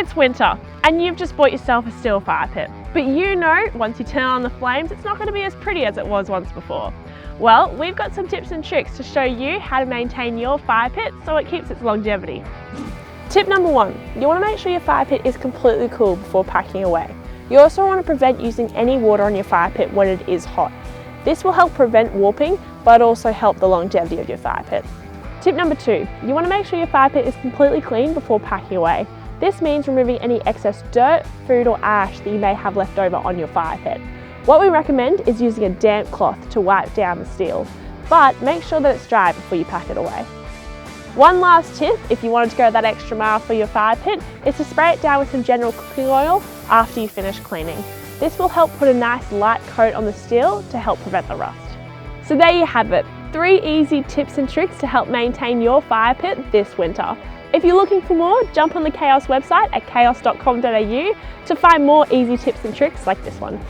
It's winter and you've just bought yourself a steel fire pit. But you know, once you turn on the flames, it's not going to be as pretty as it was once before. Well, we've got some tips and tricks to show you how to maintain your fire pit so it keeps its longevity. Tip number 1, you want to make sure your fire pit is completely cool before packing away. You also want to prevent using any water on your fire pit when it is hot. This will help prevent warping, but also help the longevity of your fire pit. Tip number 2, you want to make sure your fire pit is completely clean before packing away. This means removing any excess dirt, food or ash that you may have left over on your fire pit. What we recommend is using a damp cloth to wipe down the steel, but make sure that it's dry before you pack it away. One last tip, if you wanted to go that extra mile for your fire pit, is to spray it down with some general cooking oil after you finish cleaning. This will help put a nice light coat on the steel to help prevent the rust. So there you have it, 3 easy tips and tricks to help maintain your fire pit this winter. If you're looking for more, jump on the Chaos website at chaos.com.au to find more easy tips and tricks like this one.